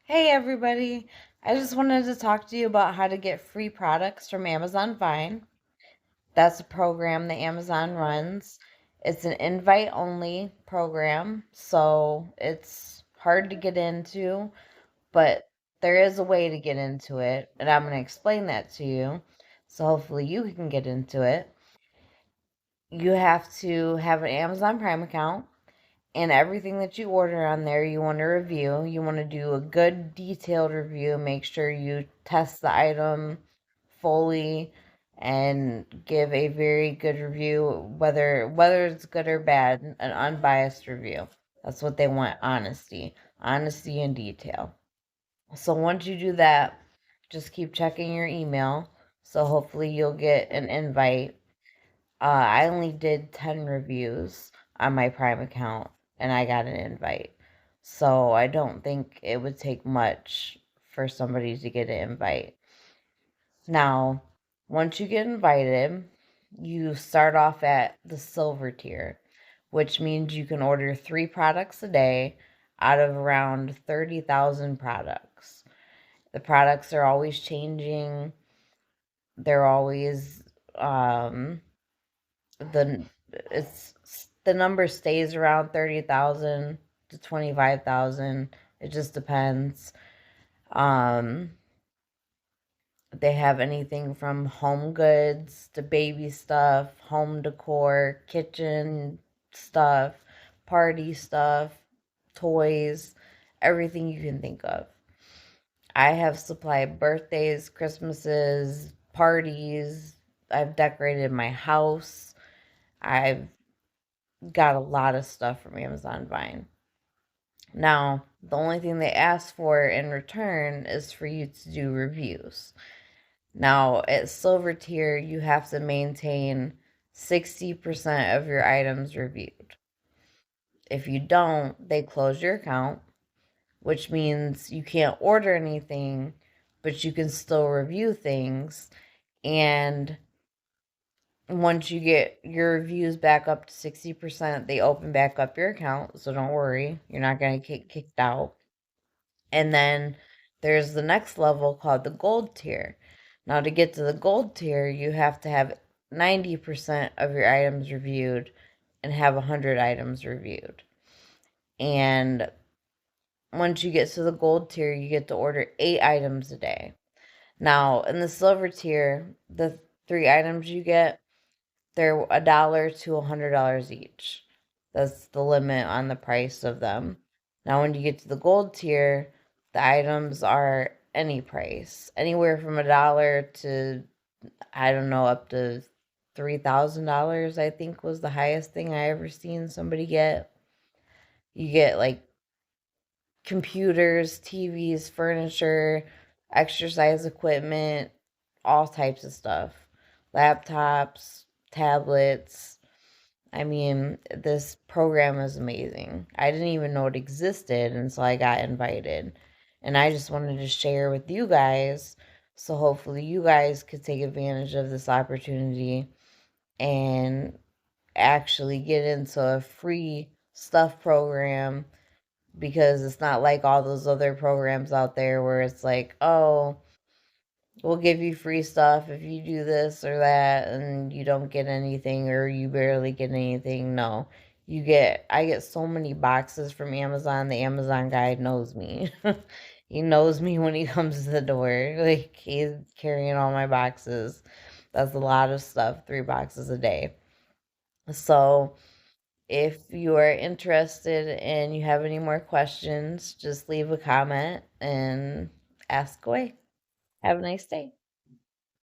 Hey everybody, I just wanted to talk to you about how to get free products from Amazon Vine. That's a program that Amazon runs. It's an invite only program, so it's hard to get into, but there is a way to get into it, and I'm going to explain that to you. So hopefully you can get into it. You have to have an Amazon Prime account, and everything that you order on there, you want to review. You want to do a good detailed review. Make sure you test the item fully and give a very good review, whether it's good or bad, an unbiased review. That's what they want, honesty and detail. So once you do that, just keep checking your email. So hopefully you'll get an invite. I only did 10 reviews on my Prime account and I got an invite. So I don't think it would take much for somebody to get an invite. Now, once you get invited, you start off at the silver tier, which means you can order 3 products a day out of around 30,000 products. The products are always changing. They're always the it's the number stays around 30,000 to 25,000. It just depends. Um, they have anything from home goods to baby stuff, home decor, kitchen stuff, party stuff, toys, everything you can think of. I have supplied birthdays, Christmases, parties. I've decorated my house. I've got a lot of stuff from Amazon Vine. Now, the only thing they ask for in return is for you to do reviews. Now, at silver tier, you have to maintain 60% of your items reviewed. If you don't, they close your account, which means you can't order anything, but you can still review things. And once you get your reviews back up to 60%, they open back up your account. So don't worry, you're not going to get kicked out. And then there's the next level called the gold tier. Now, to get to the gold tier, you have to have 90% of your items reviewed and have 100 items reviewed. And once you get to the gold tier, you get to order 8 items a day. Now, in the silver tier, the 3 items you get, they're $1 to $100 each. That's the limit on the price of them. Now, when you get to the gold tier, the items are any price, anywhere from $1 to, I don't know, up to $3,000. I think was the highest thing I ever seen somebody get. You get like computers, TVs, furniture, exercise equipment, all types of stuff, laptops, tablets. I mean, this program is amazing. I didn't even know it existed until I got invited. And I just wanted to share with you guys. So hopefully you guys could take advantage of this opportunity and actually get into a free stuff program, because it's not like all those other programs out there where it's like, oh, we'll give you free stuff if you do this or that and you don't get anything or you barely get anything. No. I get so many boxes from Amazon. The Amazon guy knows me. He knows me when he comes to the door. Like, he's carrying all my boxes. That's a lot of stuff, 3 boxes a day. So, if you are interested and you have any more questions, just leave a comment and ask away. Have a nice day.